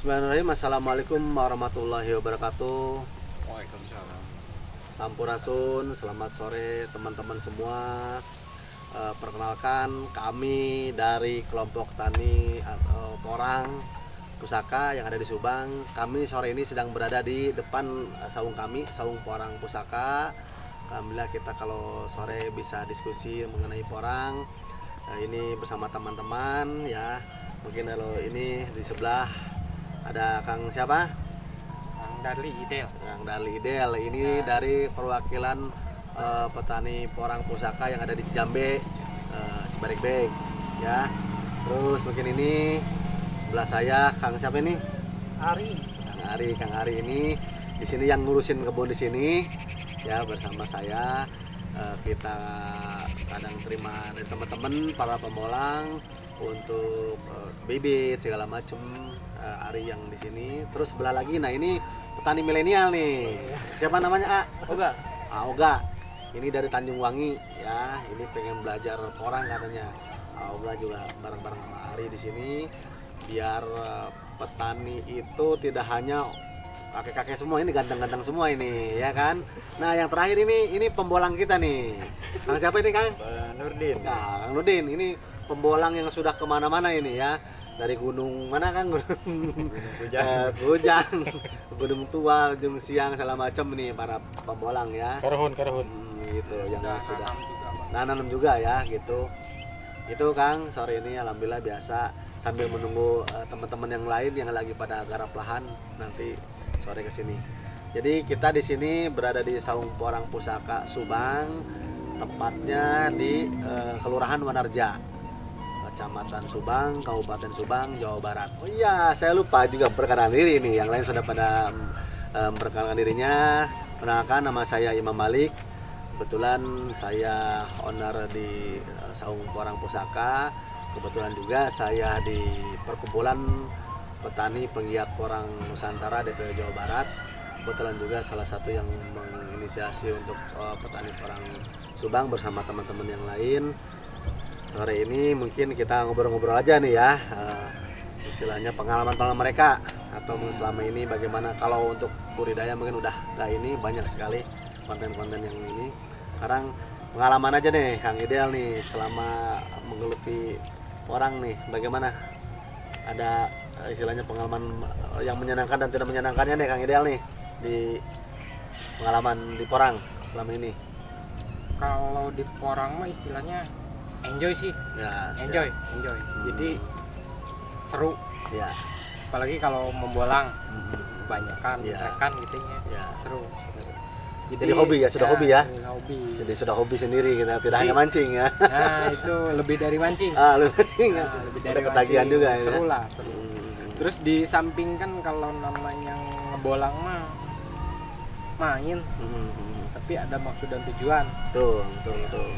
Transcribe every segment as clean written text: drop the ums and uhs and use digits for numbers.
Bismillahirrahmanirrahim. Assalamualaikum warahmatullahi wabarakatuh. Waalaikumsalam. Sampurasun, selamat sore teman-teman semua. Perkenalkan kami dari kelompok tani atau porang pusaka yang ada di Subang. Kami sore ini sedang berada di depan saung kami, saung porang pusaka. Alhamdulillah kita kalau sore bisa diskusi mengenai porang. Ini bersama teman-teman ya. Mungkin kalau ini di sebelah ada Kang siapa? Kang Darli Idel. Kang Darli Idel. Ini dari perwakilan petani porang pusaka yang ada di Cijambe, Cibarengkok ya. Terus mungkin ini sebelah saya Kang siapa ini? Kang Ari ini di sini yang ngurusin kebun di sini ya, bersama saya. Kita kadang terima dari teman-teman para pemolang untuk bibit segala macam. Ari yang di sini. Terus sebelah lagi, nah ini petani milenial nih. Siapa namanya? Oga. Oga. Ini dari Tanjung Wangi ya. Ini pengen belajar porang katanya. Oga juga bareng-bareng sama Ari di sini. Biar petani itu tidak hanya kakek-kakek semua, ini ganteng-ganteng semua ini ya kan. Nah yang terakhir ini pembolang kita nih. Kang siapa ini Kang? Nurdin. Nah, Kang Nurdin ini pembolang yang sudah kemana-mana ini ya. Dari gunung mana Kang? Kujang, Gunung Tua, Gunung Siang segala macam nih para pembolang ya. Karhun. Gitu yang sudah Nanam juga ya gitu. Itu Kang sore ini alhamdulillah biasa sambil menunggu teman-teman yang lain yang lagi pada garap lahan nanti sore ke sini. Jadi kita di sini berada di Saung Porang Pusaka Subang, tempatnya di Kelurahan Wanarja, Kecamatan Subang, Kabupaten Subang, Jawa Barat. Oh iya, saya lupa juga perkenalan diri nih. Yang lain sudah pada memperkenalkan dirinya. Perkenalkan, nama saya Imam Malik. Kebetulan saya owner di Saung Porang Pusaka. Kebetulan juga saya di perkumpulan petani penggiat porang Nusantara DPW Jawa Barat. Kebetulan juga salah satu yang menginisiasi untuk petani porang Subang bersama teman-teman yang lain. Sore ini mungkin kita ngobrol-ngobrol aja nih ya, istilahnya pengalaman mereka atau selama ini bagaimana. Kalau untuk budidaya mungkin udah nggak ini, banyak sekali konten-konten yang ini. Sekarang pengalaman aja nih Kang Ideal nih selama menggeluti porang nih, bagaimana? Ada istilahnya pengalaman yang menyenangkan dan tidak menyenangkannya nih Kang Ideal nih di pengalaman di porang selama ini. Kalau di porang mah istilahnya enjoy sih. Ya, enjoy. Jadi seru. Ya. Apalagi kalau membolang kebanyakan Ya. rekan gitu Ya. seru. Jadi hobi ya, sudah hobi ya. Hobi. Jadi sudah hobi sendiri kita, tidak hanya mancing ya. Nah, itu lebih dari mancing. Lu mancing ya. Lebih Ada dari ketagihan mancing. juga ya. Seru lah, seru. Terus di samping kan kalau namanya ngebolang mah main, tapi ada maksud dan tujuan. Betul.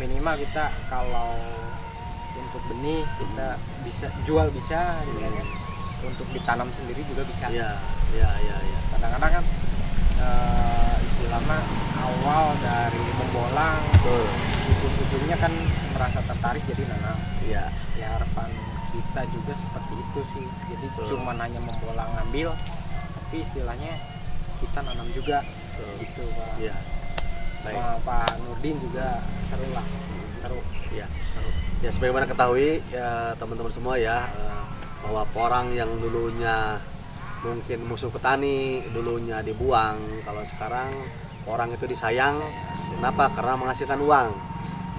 Minimal kita kalau untuk benih kita bisa jual, bisa gitu kan. Untuk ditanam sendiri juga bisa. Iya. Kadang-kadang kan istilahnya awal dari membolang Betul. ujung-ujungnya kan merasa tertarik jadi nanam. Iya. Ya harapan kita juga seperti itu sih. Jadi cuma hanya membolang ngambil, tapi istilahnya kita nanam juga. Gitu Pak. Iya. Baik. Sama Pak Nurdin juga seru lah. Seru. Iya. Ya sebagaimana ketahui ya teman-teman semua ya, bahwa porang yang dulunya mungkin musuh petani, dulunya dibuang, kalau sekarang porang itu disayang. Kenapa? Karena menghasilkan uang.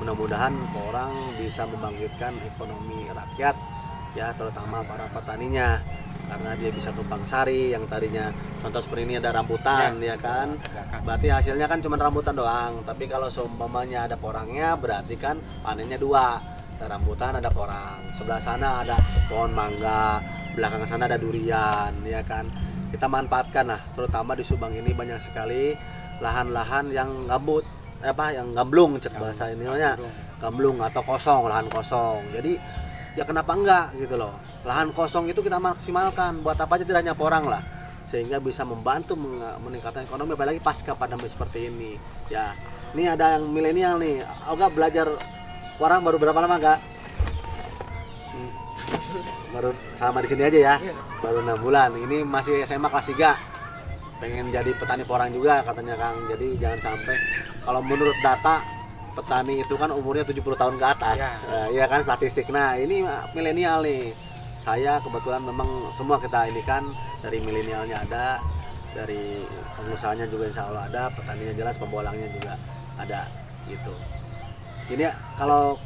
Mudah-mudahan porang bisa membangkitkan ekonomi rakyat ya, terutama para petaninya, karena dia bisa tumpang sari. Yang tadinya contoh seperti ini ada rambutan ya kan, berarti hasilnya kan cuma rambutan doang. Tapi kalau seumpamanya ada porangnya, berarti kan panennya dua. Ada rambutan, ada porang. Sebelah sana ada pohon mangga, belakang sana ada durian ya kan. Kita manfaatkan lah, terutama di Subang ini banyak sekali lahan-lahan yang gambut, yang gamblung cek bahasa ini namanya, gamblung atau kosong, lahan kosong. Jadi ya kenapa enggak gitu loh, lahan kosong itu kita maksimalkan buat apa aja, tidak hanya porang lah, sehingga bisa membantu meningkatkan ekonomi, apalagi pasca pandemi seperti ini ya. Ini ada yang milenial nih. Oga belajar porang baru berapa lama Kak? baru sama di sini aja ya. Iya. Baru 6 bulan. Ini masih SMA kelas 3. Pengen jadi petani porang juga katanya Kang. Jadi jangan sampai, kalau menurut data petani itu kan umurnya 70 tahun ke atas. Ya. Iya kan statistik. Nah, ini milenial nih. Saya kebetulan memang semua kita ini kan dari milenialnya ada, dari pengusahanya juga insya Allah ada, petaninya jelas, pembolangnya juga ada gitu. Ini kalau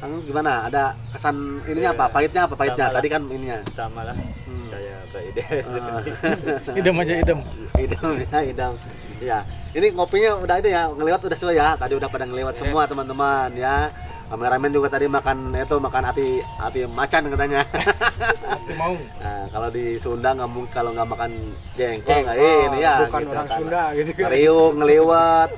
Kang gimana? Ada kesan ininya apa? Pahitnya apa? Pahitnya Sama lah. tadi kan ininya. Sama lah kayak Mbak Ide. Idem aja idem. Idam ya, idam. Ya, ini ngopinya udah itu ya, ngelewat udah sesuai ya. Tadi udah pada ngelewat semua teman-teman ya. Kameramen juga tadi makan ati macan katanya. Hati mau. Nah, kalau di Sunda nggak mungkin kalau nggak makan jengkol nggak ini ya. Bukan gitu orang kan. Sunda gitu kan. Ngeriuk, ngelewat.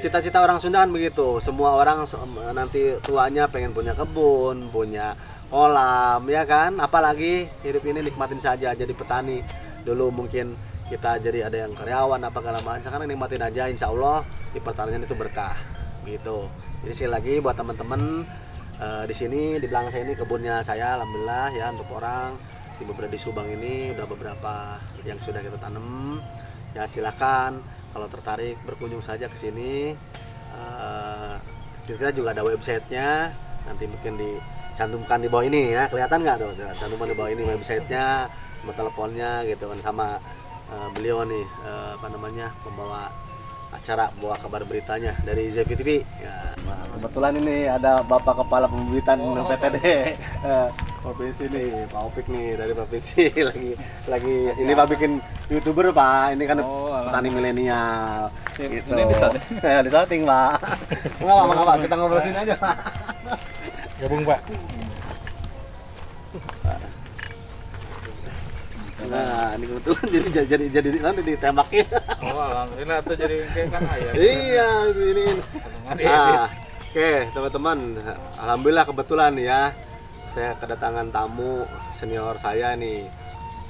Cita-cita orang Sunda kan begitu. Semua orang nanti tuanya pengen punya kebun, punya kolam, ya kan? Apalagi hidup ini nikmatin saja jadi petani. Dulu mungkin kita jadi ada yang karyawan apa segala macam. Sekarang nikmatin aja, insya Allah di pertanian itu berkah, gitu. Jadi sekali lagi buat teman-teman di sini di belakang saya ini kebunnya saya, alhamdulillah ya untuk orang di Subang ini udah beberapa yang sudah kita tanam. Ya silakan kalau tertarik berkunjung saja ke sini. Kita juga ada websitenya, nanti mungkin dicantumkan di bawah ini ya, kelihatan nggak tuh? Cantuman di bawah ini websitenya, sama teleponnya gitu kan, sama beliau nih pembawa acara, bawa kabar beritanya dari ZVTV. Ya, nah, kebetulan ini ada Bapak Kepala Pembibitan PTD provinsi nih, Pak Opik nih dari provinsi lagi ini Pak bikin YouTuber Pak, ini kan petani milenial gitu. Ini di setting Pak. Enggak apa-apa, kita ngobrol sini aja Pak. Gabung Pak. Nah, ini kebetulan jadi nanti ditembakin. Oh, alhamdulillah tuh jadi kayak kan ayah. Iya, ini. Oke, teman-teman. Alhamdulillah kebetulan ya. Saya kedatangan tamu senior saya nih,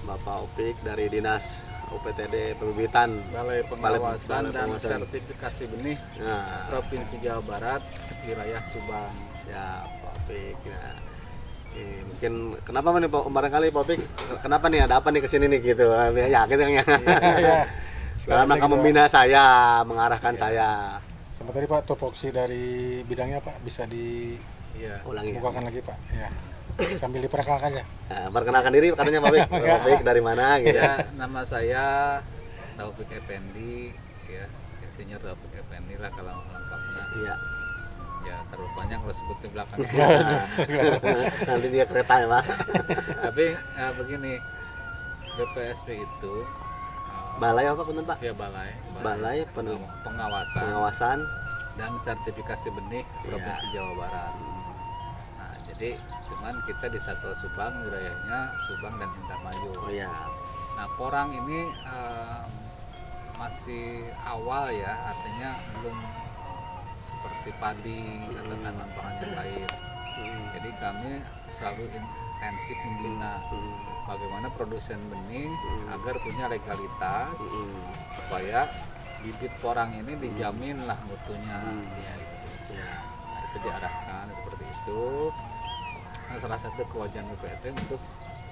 Bapak Opik dari Dinas UPTD Pembibitan. Balai Pengawasan dan Pengawasan. Sertifikasi Benih Nah, Provinsi Jawa Barat, wilayah Subang. siap Pak Opik. Nah, mungkin kenapa nih Pak, barangkali Pak Opik, kenapa nih ada apa nih kesini nih gitu? Ya, gitu ya. Iya. Dalam rangka membina saya, mengarahkan saya. Sama tadi Pak, topoksi dari bidangnya Pak bisa Iya. Ulangi. dibukakan lagi Pak. Ya. Sambil diperkenalkan ya. Nah, perkenalkan diri katanya Pak Opik. Pak Opik dari mana gitu? Ya, nama saya Taufik Effendi, ya, Insinyur Taufik Effendi lah kalau lengkapnya. Iya. Ya, terlalu panjang kalau sebut di belakangnya. Nanti dia kereta ya Pak. Tapi begini, BPSB itu Balai apa punten Pak? ya balai pengawasan Pengawasan. dan sertifikasi benih Provinsi Jawa Barat. Nah, jadi cuman kita di Satwa Subang, wilayahnya Subang dan Indramayu. Oh ya. Nah, porang ini masih awal ya, artinya belum seperti padi atau tanaman pangan yang lain. Jadi kami selalu intensif membina bagaimana produsen benih agar punya legalitas supaya bibit porang ini dijamin lah mutunya. Ya, gitu. Nah, itu diarahkan seperti itu. Nah, salah satu kewajiban BPSD untuk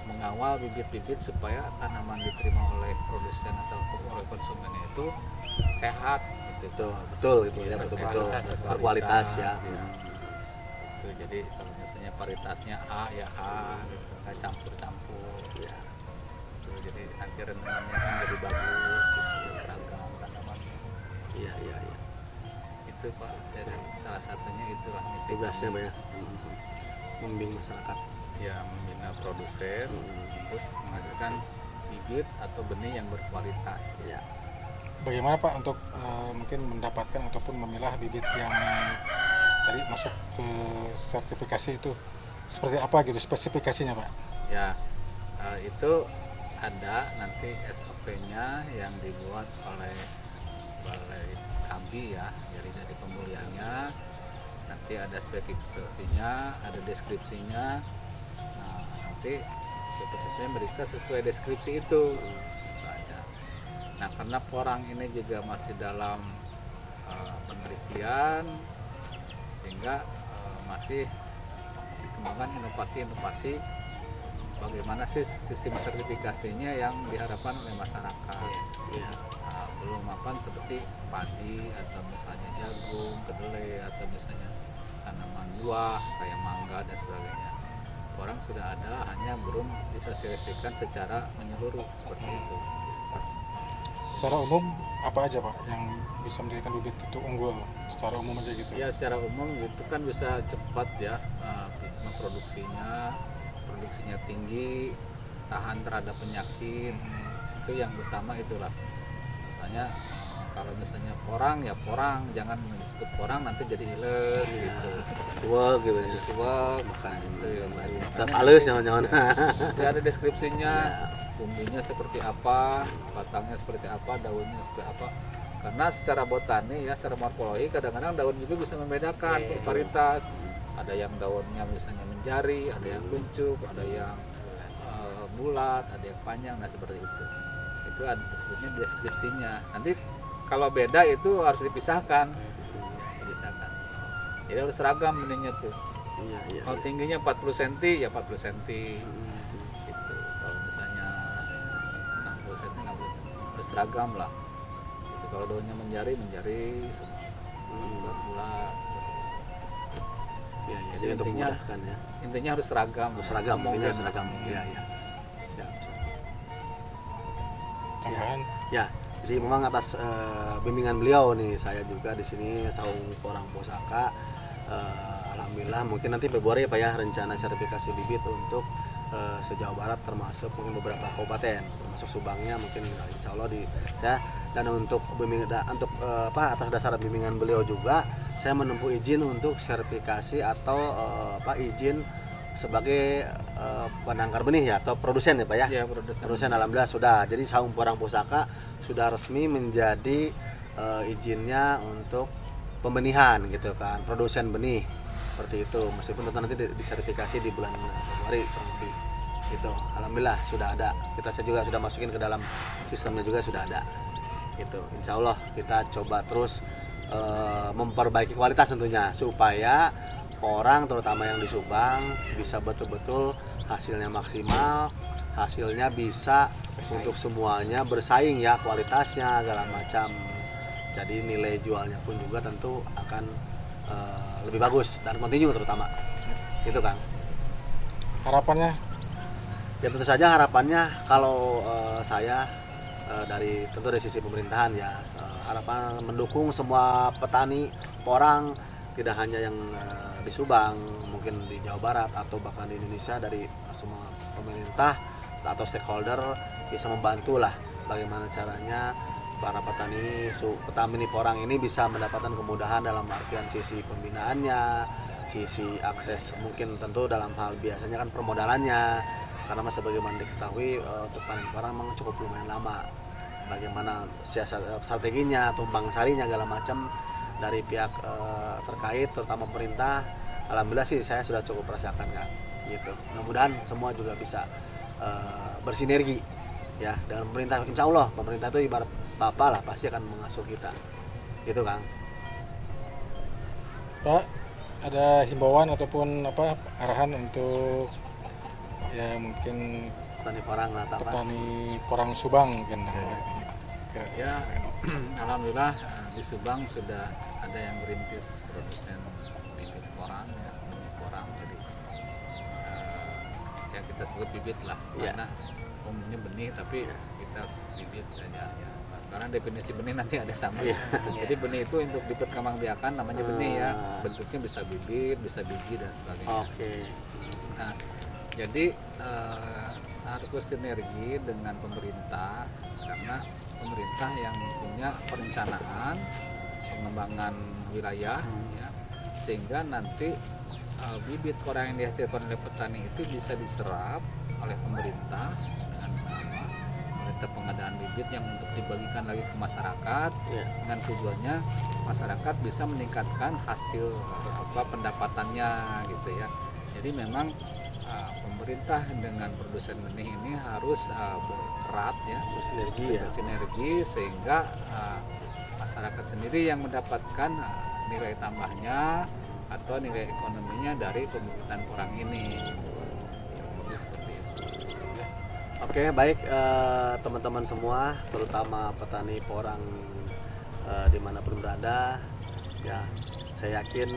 mengawal bibit-bibit supaya tanaman diterima oleh produsen atau oleh konsumen itu sehat gitu. Betul itu ya, betul. Berkualitas ya. Itu jadi kalau misalnya paritasnya A ya A gitu, nggak campur-campur ya. Itu jadi nanti renungannya kan jadi bagus gitu, seragam tanaman. Iya. Itu Pak, jadi salah satunya itulah misi Tugasnya kami. Pak ya. Membimbing masyarakat. Ya, membina produsen untuk menghasilkan bibit atau benih yang berkualitas. Iya. Bagaimana Pak untuk mungkin mendapatkan ataupun memilah bibit yang tadi masuk ke sertifikasi itu seperti apa gitu spesifikasinya Pak? Ya, itu ada nanti SOP-nya yang dibuat oleh Balai Kambi ya, jadi dari pemulihannya nanti ada spesifikasinya, ada deskripsinya. Nah, nanti BPSD meriksa sesuai deskripsi itu. Nah, karena porang ini juga masih dalam penelitian, sehingga masih dikembangkan inovasi-inovasi bagaimana sih sistem sertifikasinya yang diharapkan oleh masyarakat. Iya. Belum seperti padi atau misalnya jagung, kedelai atau misalnya tanaman buah kayak mangga dan sebagainya. Orang sudah ada, hanya belum disosialisasikan secara menyeluruh seperti itu. Secara umum apa aja Pak yang bisa menjadikan bibit itu unggul secara umum aja gitu? Ya secara umum itu kan bisa cepat ya, produksinya tinggi, tahan terhadap penyakit. Itu yang utama itulah. Misalnya kalau misalnya porang ya porang, jangan disebut porang nanti jadi iles gitu. Suwek gitu ya. Jadi suwek, Makan itu ya. tak halus nyaman-nyaman. Nanti ada deskripsinya, bumbunya seperti apa, batangnya seperti apa, daunnya seperti apa. Karena secara botani ya, secara morfologi kadang-kadang daun juga bisa membedakan varietas. Ada yang daunnya misalnya menjari, ada yang kuncup, ada yang bulat, ada yang panjang, nah seperti itu. Itu ada disebutnya deskripsinya. Nanti kalau beda itu harus dipisahkan. Dipisahkan. Jadi harus seragam benihnya tuh. Iya. Kalau tingginya 40 cm ya 40 cm. Gitu. Kalau misalnya 60 cm harus seragam lah. Gitu. Kalau daunnya menjari semua. Bulat. Iya, Jadi jadi untuk intinya- memudahkan ya. Intinya harus seragam. Seragam, intinya Mungkin. seragam. Iya. Siap. Tambahan Ya, jadi memang atas bimbingan beliau nih saya juga di sini Saung Porang Pusaka. Alhamdulillah mungkin nanti Februari ya Pak ya rencana sertifikasi bibit untuk se-Jawa Barat termasuk mungkin beberapa kabupaten termasuk Subangnya mungkin insya Allah ya. Dan untuk atas dasar bimbingan beliau juga saya menempuh izin untuk sertifikasi atau izin sebagai penangkar benih ya atau produsen ya Pak ya. Ya, produsen. Alhamdulillah sudah. Jadi Saung Porang Pusaka sudah resmi menjadi izinnya untuk pembenihan gitu kan, produsen benih seperti itu. Meskipun tentu nanti disertifikasi di bulan Februari kurang lebih gitu. Alhamdulillah sudah ada. Saya juga sudah masukin ke dalam sistemnya juga sudah ada. Gitu. Insya Allah kita coba terus memperbaiki kualitas tentunya supaya orang terutama yang di Subang bisa betul-betul hasilnya maksimal, hasilnya bisa untuk semuanya bersaing ya kualitasnya segala macam. Jadi nilai jualnya pun juga tentu akan lebih bagus dan kontinu terutama. Gitu kan. harapannya Ya tentu saja harapannya kalau saya tentu dari sisi pemerintahan ya harapan mendukung semua petani porang tidak hanya yang di Subang, mungkin di Jawa Barat atau bahkan di Indonesia dari semua pemerintah atau stakeholder bisa membantu lah bagaimana caranya para petani porang ini bisa mendapatkan kemudahan dalam artian sisi pembinaannya, sisi akses mungkin tentu dalam hal biasanya kan permodalannya karena sebagaimana diketahui untuk panen porang memang cukup lumayan lama. Bagaimana strateginya, tumbang sarinya segala macam dari pihak terkait terutama pemerintah, alhamdulillah sih saya sudah cukup merasakan kan gitu. Mudah-mudahan semua juga bisa bersinergi ya dengan pemerintah. Insya Allah pemerintah itu ibarat bapak lah, pasti akan mengasuh kita gitu Kang. Pak, ada himbauan ataupun arahan untuk ya mungkin Petani porang lah apa? petani porang Subang mungkin Ya, alhamdulillah di Subang sudah ada yang merintis produsen bibit porang ya, benih porang. Jadi ya kita sebut bibit lah, Ya. karena umumnya benih tapi kita bibit saja ya. Karena definisi benih nanti ada sama. Iya. Jadi benih itu untuk diperkembangbiakan namanya benih ya. Ah. Bentuknya bisa bibit, bisa biji dan sebagainya. Oke. Nah, jadi harus bersinergi dengan pemerintah karena pemerintah yang punya perencanaan pengembangan wilayah ya, sehingga nanti bibit porang yang dihasilkan oleh petani itu bisa diserap oleh pemerintah dengan pemerintah pengadaan bibit yang untuk dibagikan lagi ke masyarakat Ya. dengan tujuannya masyarakat bisa meningkatkan hasil pendapatannya gitu ya. Jadi memang pemerintah dengan produsen benih ini harus bererat ya, bersinergi sehingga masyarakat sendiri yang mendapatkan nilai tambahnya atau nilai ekonominya dari pembibitan porang ini. Jadi seperti itu. Oke, baik teman-teman semua, terutama petani porang dimanapun berada, ya saya yakin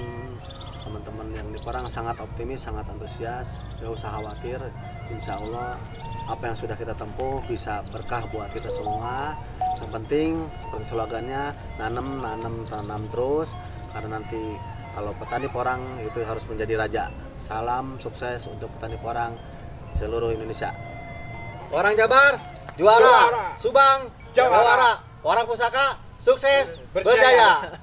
teman-teman yang di porang sangat optimis, sangat antusias, gak usah khawatir. Insya Allah apa yang sudah kita tempuh bisa berkah buat kita semua. Yang penting seperti slogannya, tanam terus, karena nanti kalau petani porang itu harus menjadi raja. Salam sukses untuk petani porang seluruh Indonesia. Porang Jabar juara, Subang Jawara. Porang Pusaka sukses berjaya.